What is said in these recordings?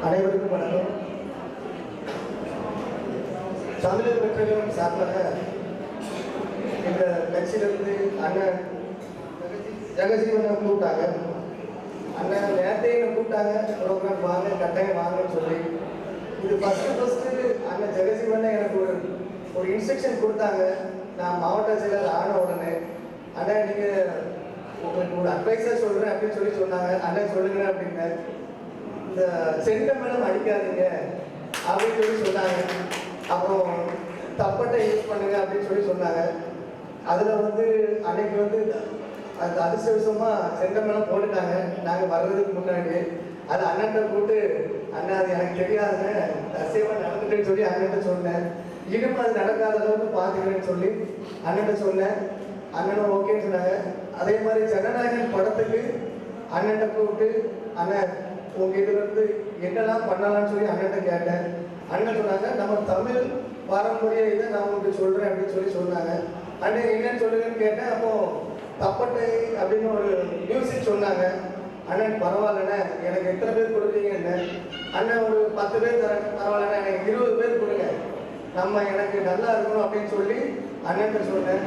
அனைவருக்கும் வணக்கம். தமிழர் வெற்றிகளும் சார்பாக இந்த கட்சியிலிருந்து அண்ணன் ஜெகஜீவனை கூப்பிட்டாங்க. அண்ணன் நேரத்தையும் கூப்பிட்டாங்க, ப்ரோக்ராம் வாங்க, கட்டாயம் வாங்கன்னு சொல்லி. இது ஃபஸ்ட்டு அண்ணன் ஜெகஜீவனை எனக்கு ஒரு இன்ஸ்ட்ரக்ஷன் கொடுத்தாங்க. நான் மாவட்ட செயலர் ஆன உடனே அண்ணன் நீங்கள் உங்களுக்கு ஒரு அட்வைஸாக சொல்கிறேன் அப்படின்னு சொல்லி சொன்னாங்க. அண்ணன் சொல்லுங்க அப்படின்னு, இந்த சென்டமெல்லாம் அடிக்காதீங்க அப்படின்னு சொல்லி சொன்னாங்க. அப்புறம் தப்பட்டை யூஸ் பண்ணுங்க அப்படின்னு சொல்லி சொன்னாங்க. அதில் அன்னைக்கு அது அதிர்ஷ்டவசமாக சென்டமெல்லாம் போட்டுட்டாங்க. நாங்கள் வர்றதுக்கு முன்னாடி அது அண்ணன்ட்ட போட்டு, அண்ணன் அது எனக்கு தெரியாதுங்க, ரசியமாக நடந்துட்டேன்னு சொல்லி அண்ணன்ட்ட சொன்னேன். இனிமே அது நடக்காத அளவுக்கு பார்த்துக்கிறேன்னு சொல்லி அண்ணன்ட்ட சொன்னேன். அண்ணனும் ஓகேன்னு சொன்னாங்க. அதே மாதிரி ஜனநாயகன் படத்துக்கு அண்ணன்ட்ட கூப்பிட்டு, அண்ணன் உங்கள் இதுலேருந்து என்னெல்லாம் பண்ணலாம்னு சொல்லி அண்ணன்ட்ட கேட்டேன். அண்ணன் சொன்னாங்க, நம்ம தமிழ் பாரம்பரிய இதை நான் உங்களுக்கு சொல்கிறேன் அப்படின்னு சொல்லி சொன்னாங்க. அண்ணன் என்னன்னு சொல்லுங்கன்னு கேட்டேன். அப்போது தப்பட்டை அப்படின்னு ஒரு மியூசிக் சொன்னாங்க. அண்ணன் பரவாயில்லண்ணே, எனக்கு எத்தனை பேர் கொடுப்பீங்கன்னு. அண்ணன் ஒரு 10 பேர் தரேன், பரவாயில்லண்ணே எனக்கு 20 பேர் கொடுங்க, நம்ம எனக்கு நல்லா இருக்கணும் அப்படின்னு சொல்லி அண்ணன்ட்ட சொன்னேன்.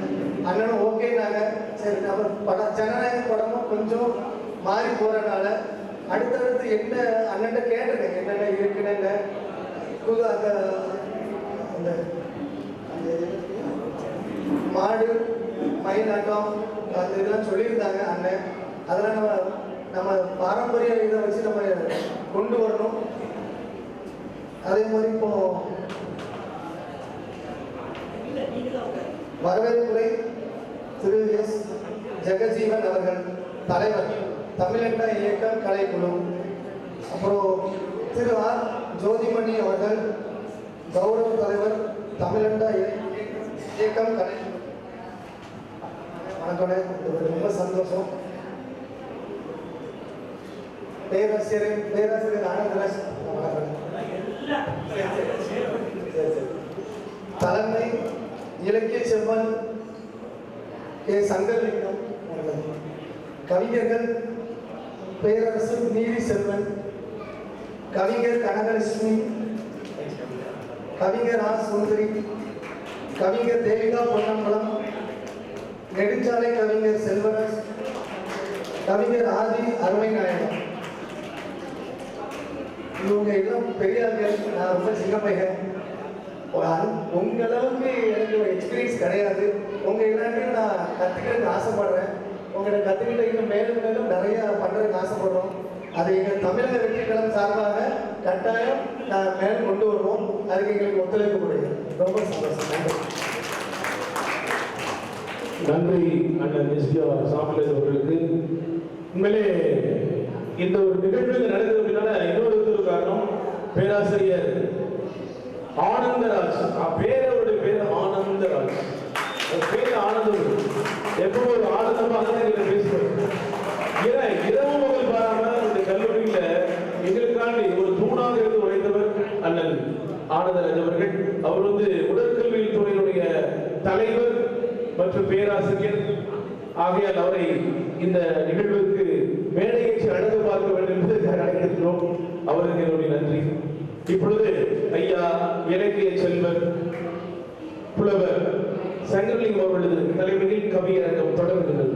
அண்ணனும் ஓகேனாங்க. சரி, நம்ம ஜனநாயக படமும் கொஞ்சம் மாறி போகிறனால அடுத்தடுத்து என்ன அண்ணன்ட்ட கேட்டிருக்கேன், என்னென்ன இருக்குன்னு. புது அந்த மாடு மயிலாட்டம் அந்த இதெல்லாம் சொல்லியிருந்தாங்க அண்ணன். அதெல்லாம் நம்ம பாரம்பரிய இதை வச்சு நம்ம கொண்டு வரணும். அதே மாதிரி இப்போ வரவேற்புரை திரு எஸ் ஜெகஜீவன் அவர்கள், தலைவர் தமிழண்ட இயக்கம் கலைக்குழு. அப்புறம் திரு ஆர் ஜோதிமணி அவர்கள், கௌரவ தலைவர் தமிழண்ட இயக்கம் கலைக்குழு. வணக்கம், ரொம்ப சந்தோஷம். பேராசிரியர் ஆனந்தராஜ் தலைமை இலக்கிய செல்வன் கே சங்கர்லிங்கம், கவிஞர்கள் பேரரசு நீதி செல்வன், கவிஞர் கனகலட்சுமி, கவிஞர் ஆர் சுந்தரி, கவிஞர் தேவிகா பொன்னம்பலம், நெடுஞ்சாலை கவிஞர் செல்வராஜ், கவிஞர் ஆதி அருமை நாயகம். இவங்க எல்லாம் பெரியார்கள். நான் ரொம்ப சின்ன பையன். உங்களவுக்கு எனக்கு ஒரு எக்ஸ்பீரியன்ஸ் கிடையாது. உங்கள் எல்லாத்தையும் நான் கற்றுக்கிறதுக்கு ஆசைப்படுறேன். உங்களை கற்றுக்கிட்ட இன்னும் மேலும் மேலும் நிறையா பண்ணுறதுக்கு ஆசைப்படுறோம். அதை எங்கள் தமிழக வெற்றிக்களம் சார்பாக கட்டாயம் நான் மேலும் கொண்டு வருவோம். அதுக்கு எங்களுக்கு ஒத்துழைப்பு கொடுங்க. ரொம்ப சந்தோஷம். நன்றி அண்ணன் எஸ்பிஆர் சாமிநாதன் அவர்களுக்கு. உண்மையிலே இந்த ஒரு நிகழ்வு நடந்ததுனால இன்னொரு காரணம், பேராசிரியர் ஆனந்தராஜ், பேரவருடைய பேர் ஆனந்தராஜ், பேர் ஆனந்தம். எப்பவும் ஒரு ஆனந்தமாக பேசுவார். இரவு பகல் பாராம இந்த கல்லூரியில எங்களுக்காண்டி ஒரு தூணாக இருந்து உழைத்தவர் அண்ணன் ஆனந்தராஜ் அவர்கள். அவர் உடற்கல்வியல் துறையினுடைய தலைவர் மற்றும் பேராசிரியர். ஆகையால் அவரை இந்த நிகழ்வுக்கு மேடையேற்றி அழகு பார்க்க வேண்டும் என்பதற்காக அழைத்திருக்கிறோம். அவருக்கு என்னுடைய நன்றி. இப்பொழுது ஐயா இலக்கிய செல்வர் புலவர் சங்கர்லிங்கம் அவர்களது தலைமையில் கவியரங்கம் தொடங்குகிறது.